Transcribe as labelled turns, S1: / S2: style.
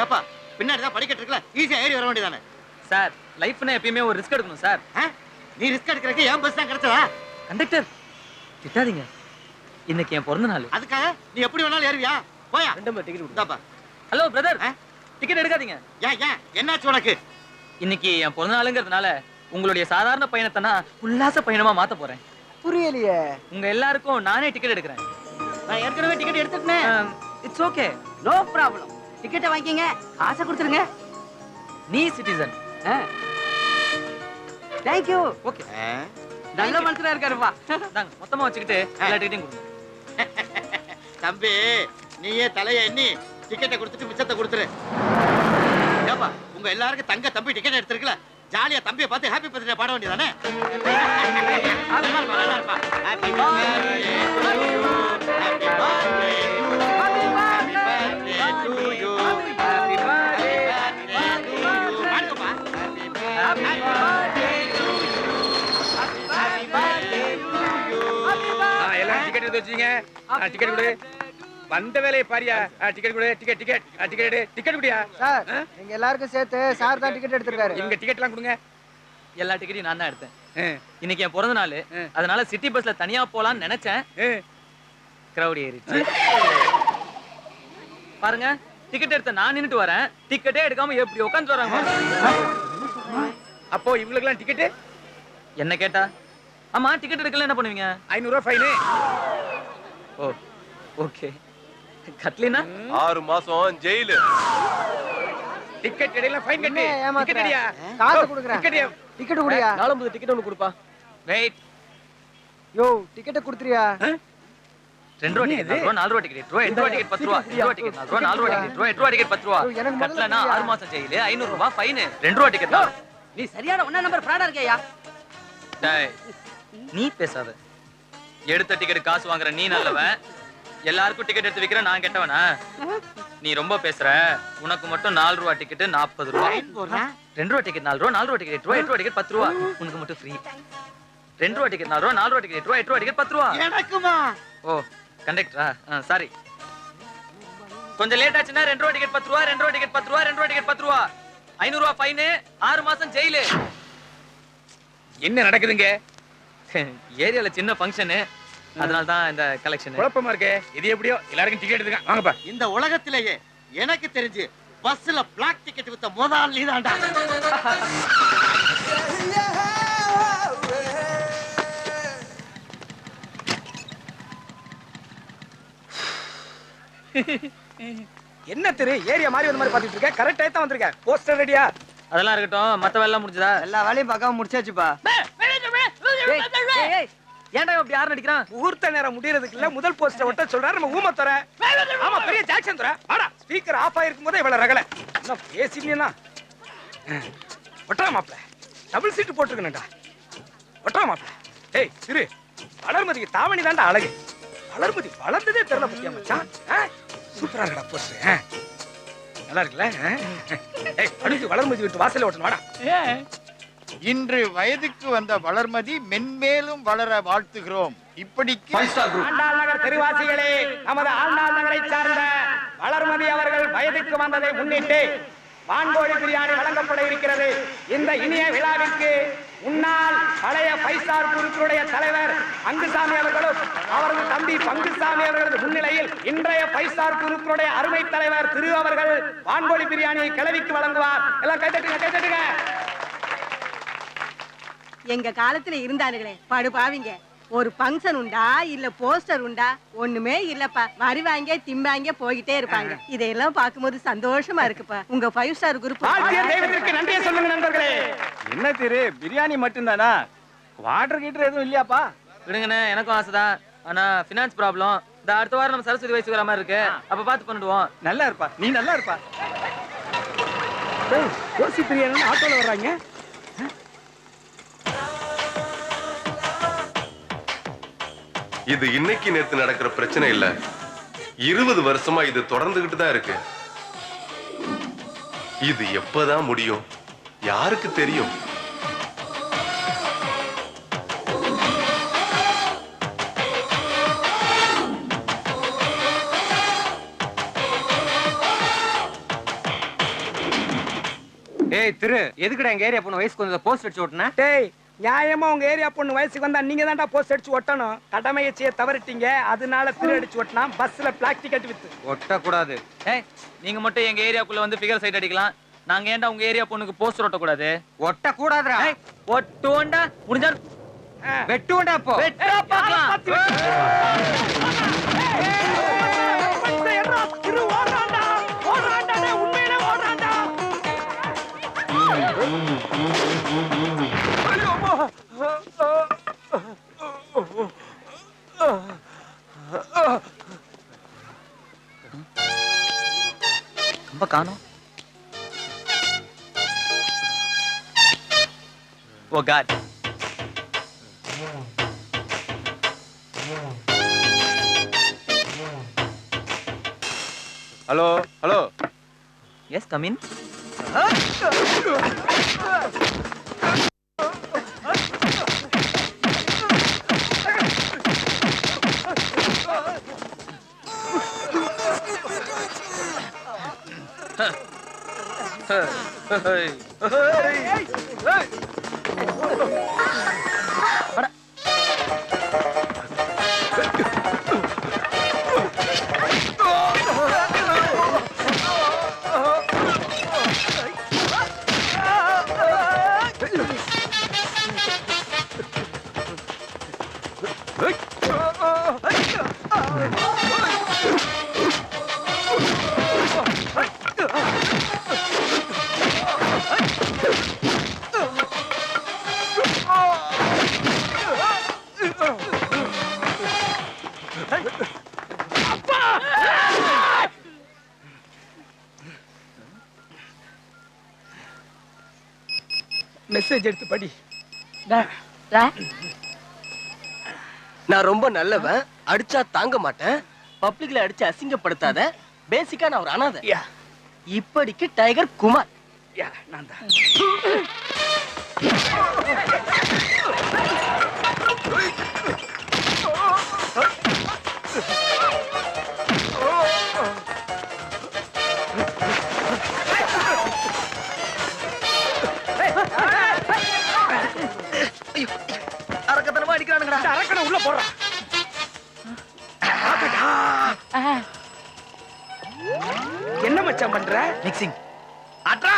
S1: ஏப்பா பின்னாடி தான் படிக்கட்டு இருக்குல்ல, ஈஸியா ஏறி வர வேண்டியதானே.
S2: சார் லைஃப்னா எப்பயுமே ஒரு ரிஸ்க் எடுக்கணும் சார்.
S1: நீ ரிஸ்க் எடுக்கிறதுக்கு என் பஸ் தான் கிடைச்சதா?
S2: கண்டக்டர் திட்டாதீங்க, இன்னைக்கு என் பிறந்த நாள்.
S1: அதுக்காக நீ எப்படி வேணாலும் ஏறுவியா? போயா.
S3: 2 நம்பர் டிக்கெட்
S1: இந்தாப்பா.
S2: ஹலோ பிரதர், டிக்கெட் எடுக்காதீங்க.
S1: ஏன் என்னாச்சு உனக்கு?
S2: இன்னைக்கு என் பிறந்த நாளுங்கிறதுனால உங்களுடைய சாதாரண பயணத்தை நான் உல்லாச பயணமா மாத்த போறேன்.
S3: புரியலையே.
S2: உங்க எல்லாருக்கும் நானே டிக்கெட் எடுக்கிறேன்.
S3: நான் ஏற்கனவே டிக்கெட் எடுத்துட்டேன்.
S2: It's okay,
S3: no problem. டிக்கெட்டை வாங்கிங்க, காசை கொடுத்துருங்க.
S2: நீ சிட்டிசன்.
S3: Thank you.
S2: ஓகே,
S3: நல்ல மனுஷனா இருக்காருப்பா.
S2: தாங்க மொத்தமா வச்சுக்கிட்டு எல்லா டிக்கெட்டையும் கொடுங்க.
S1: தம்பி நீயே தலைய எண்ணி டிக்கெட்டை கொடுத்துட்டு மிச்சத்தை கொடுத்துரு. ஏப்பா உங்க எல்லாருக்கும் தங்க தம்பி டிக்கெட் எடுத்துருக்கல, ஜாலியா தம்பியை பார்த்து ஹாப்பி பர்த்டே பாட வேண்டியதானே.
S4: டிக்கெட் எடுத்து வச்சீங்க. டிக்கெட் கொடு. வந்த வேலையை பாரியா. டிக்கெட் கொடு. டிக்கெட் டிக்கெட் டிக்கெட் டிக்கெட் குடியா.
S3: சார் எங்க எல்லாருக்கும் சேர்த்து சார் தான் டிக்கெட் எடுத்துருக்காரு.
S4: இங்க டிக்கெட்லாம் கொடுங்க.
S2: எல்லா டிக்கெட்டையும் நான் தான் எடுத்தேன். இன்னைக்கு என் பிறந்த நாள், அதனால சிட்டி பஸ்ல தனியா போலாம்னு நினைச்சேன். கிரவுட் ஏறிச்சு பாருங்க. டிக்கெட் எடுத்த நான் நின்னுட்டு வரேன், டிக்கெட்டே எடுக்காம எப்படி உட்கார்ந்து வராங்க.
S4: அப்போ இவங்களுக்குலாம் டிக்கெட்
S2: என்ன கேட்டா? ஆமா, டிக்கெட் எடுக்கல என்ன பண்ணுவீங்க?
S4: 500 ரூபாய் ஃபைன்.
S2: ஓ ஓகே. கட்லினா
S5: 6 மாசம் ஜெயிலு.
S4: டிக்கெட் இடையில ஃபைன் கட்டி. டிக்கெட்
S3: ஏமாத்துறேன்.
S4: அடியா.
S3: காசு கொடுக்குறேன்.
S4: டிக்கெட்
S3: டிக்கெட் குடியா.
S2: 49 டிக்கெட் ஒன்னு கொடுப்பா. வெயிட்.
S3: யோ டிக்கெட்டை கொடுத்துறியா?
S2: 2 ரூபாய் டிக்கெட், 4 ரூபாய் டிக்கெட், 2 ரூபாய் டிக்கெட் 10 ரூபாய், 2 ரூபாய் டிக்கெட் 4 ரூபாய், 4 ரூபாய் டிக்கெட், 2 ரூபாய் டிக்கெட் 10 ரூபாய்.
S3: எனக்கு முதல்ல
S2: கட்டலனா 6 மாசம் ஜெயிலு, 500 ரூபாய் ஃபைன், 2 ரூபாய் டிக்கெட் தான்.
S3: நீ சரியான 1 நம்பர் ஃப்ராடா இருக்கேயா.
S2: டேய் நீ பேசாத. எடுத்த டிக்கெட் காசு வாங்குற நீ நல்லவன், எல்லாருக்கும் டிக்கெட் எடுத்து விக்கிற நான் கெட்டவனா? நீ ரொம்ப பேசுற. உனக்கு மட்டும் 4 ரூபாய் டிக்கெட் 40 ரூபாய், 2 ரூபாய் டிக்கெட் 4 ரூபாய், 4 ரூபாய் டிக்கெட் 8 ரூபாய், 8 ரூபாய் டிக்கெட் 10 ரூபாய். உனக்கு மட்டும் ஃப்ரீ. 2 ரூபாய் டிக்கெட் 4 ரூபாய், 4 ரூபாய் டிக்கெட் 8 ரூபாய், 8 ரூபாய் டிக்கெட் 10 ரூபாய்.
S1: எனக்குமா?
S2: ஓ கண்டக்டரா? சாரி, கொஞ்சம் லேட் ஆச்சுன்னா 2 ரூபாய் டிக்கெட் 10 ரூபாய், 2 ரூபாய் டிக்கெட் 10 ரூபாய், 2 ரூபாய் டிக்கெட் 10 ரூபாய், 500 ரூபாய் ஃபைன், 6 மாசம் ஜெயிலு.
S4: என்ன நடக்குதுங்க?
S2: ஏரியால சின்ன ஃபங்க்ஷன், அதனால தான் இந்த கலெக்ஷன்.
S4: குழப்பமா இருக்கே. இது எப்படியோ எல்லாருக்கும் டிக்கெட் எடுத்துங்க. வாங்கப்பா.
S1: இந்த உலகத்திலேயே எனக்கு தெரிஞ்சு பஸ்ல பிளாக் டிக்கெட் வித்த முதல் நீதான்டா.
S4: என்ன தெரு ஏரியா மாதிரி வந்த மாதிரி பாத்துட்டு இருக்க. கரெக்ட் டைம் தான் வந்திருக்க. போஸ்டர் ரெடியா?
S2: அதெல்லாம் இருக்கட்டும், மத்த வேலை எல்லாம் முடிஞ்சதா?
S3: எல்லா வேலையும் பார்க்காம முடிச்சாச்சுப்பா.
S2: ஏன்டா இப்படி யார் நடிக்கிறான்?
S4: முகூர்த்த நேரம் முடியறதுக்குள்ள முதல் போஸ்டர் ஒட்ட சொல்றாரு நம்ம ஊம தர. ஆமா பெரிய ஜாக்சன் தர. வாடா, ஸ்பீக்கர் ஆஃப் ஆயிருக்கும் போதே இவ்வளவு ரகல. என்ன பேசினீனா? ஒட்டா மாப்ள. டபுள் சீட் போட்டுருக்கேன்டா. ஒட்டா மாப்ள. ஏய் சிறு, வளர்மதிக்கு தாவணி தான்டா அழகு. வளர்மதி வளர்ந்ததே தெரியல பத்தியா மச்சான். சூப்பரா இருக்கடா போஸ்டர். நல்லா இருக்குல்ல? ஏய் அடுத்து வளர்மதி விட்டு வாசல்ல ஓட்டணும். வாடா.
S6: இன்று வயதுக்கு வந்த வளர்மதி மென்மேலும் வளர வாழ்த்துகிறோம். இப்படிக்கு
S4: ஆண்டாள் நகர் தெருவாசிகளே, நமது ஆண்டாள் நகரை சார்ந்த வளர்மதி அவர்கள் வயதுக்கு வந்ததை முன்னிட்டு வான்கோழி பிரியாணி வழங்கப்பட இருக்கிறது. இந்த இனிய விழாவிற்கு முன்னாள் பழைய 5 ஸ்டார் குழுக்களுடைய தலைவர் அங்குசாமி அவர்களும் அவரது தம்பி பங்குசாமி அவர்களது முன்னிலையில் இன்றைய 5 ஸ்டார் குழுக்களுடைய அருமை தலைவர் திரு அவர்கள் வான்கோழி பிரியாணியை கிளவிக்கு வழங்குவார். எல்லாம் கைதட்டுங்க, கைதட்டுங்க.
S7: எங்க காலத்துல இருந்தானுங்களே படு பாவிங்க. ஒரு ஃபங்க்ஷன் உண்டா இல்ல போஸ்டர் உண்டா? ஒண்ணுமே இல்லப்பா. வருவாங்க திம்பாங்க போயிட்டே இருப்பாங்க. இதையெல்லாம் பார்க்கும்போது சந்தோஷமா இருக்குப்பா. உங்க 5 ஸ்டார் குரூப்
S4: நன்றியை சொல்லுங்க நண்பர்களே.
S3: என்ன திரு, பிரியாணி மட்டும்தானா? வாட்டர் ஹீட்டர் எதுவும் இல்லையாப்பா?
S2: விடுங்கண்ணே, எனக்கும் ஆசைதான். ஆனா ஃபினான்ஸ் ப்ராப்ளம். இந்த அடுத்த வாரம் நம்ம சரஸ்வதி வயசு வர மாதிரி இருக்கு. அப்ப பார்த்து பண்ணிடுவோம்.
S3: நல்லா இருப்பா, நீ நல்லா இருப்பா.
S4: ஓசி பிரியாணி ஆட்டோல வர்றாங்க.
S5: இது இன்னைக்கு நேத்து நடக்கிற பிரச்சனை இல்ல. 20 வருஷமா இது தொடர்ந்துகிட்டு தான் இருக்கு. இது எப்பதான் முடியும்? யாருக்கு தெரியும்?
S3: ஏய் திரு எதுக்குடா எங்க ஏரியா பொண்ணு வயசுக்கு வந்து போஸ்ட் அடிச்சு ஓட்டுனா?
S4: டேய் நியாயமா உங்க ஏரியா பொண்ணு வயசுக்கு வந்தா நீங்க தான்டா போஸ்ட் அடிச்சு ஒட்டணும். கடமையை செய்ய தவறிட்டீங்க, அதனால திரு அடிச்சு ஒட்டினா பஸ்ல பிளாக் டிக்கெட் வித்து.
S3: ஒட்ட கூடாது.
S2: ஏய் நீங்க மட்டும் எங்க ஏரியாக்குள்ள வந்து ஃபிகர் சைட் அடிக்கலாம், நாங்க ஏன்டா உங்க ஏரியா பொண்ணுக்கு போஸ்டர் ஒட்ட கூடாது?
S3: ஒட்ட கூடாதுடா.
S2: ஏய் ஒட்டுவோண்டா, முடிஞ்சா
S3: வெட்டுவோண்டா அப்போ.
S2: வெட்டா பார்க்கலாம்.
S4: திரு ஓடுறான்டா, ஓடுறான்டா, உண்மையிலே ஓடுறான்டா.
S2: ரொம்ப காணோம். Oh God.
S3: Hello hello.
S2: Yes come in.
S4: Message எடுத்து படி.
S8: நான் ரொம்ப நல்லவன், அடிச்சா தாங்க மாட்டேன், பப்ளிக்ல அடிச்சு அசிங்கப்படுத்தாத, பேசிக்கா நான் ஒரு அனாதை.
S4: யா
S8: இப்படிக்கு டைகர் குமார்.
S4: யா நான் தான்.
S8: அரக்கத்தனமா அடிக்கிறானுங்கடா.
S4: அரக்கனை உள்ள போடுறான். என்ன மச்சான் பண்ற?
S2: மிக்சிங்.
S4: அட்ரா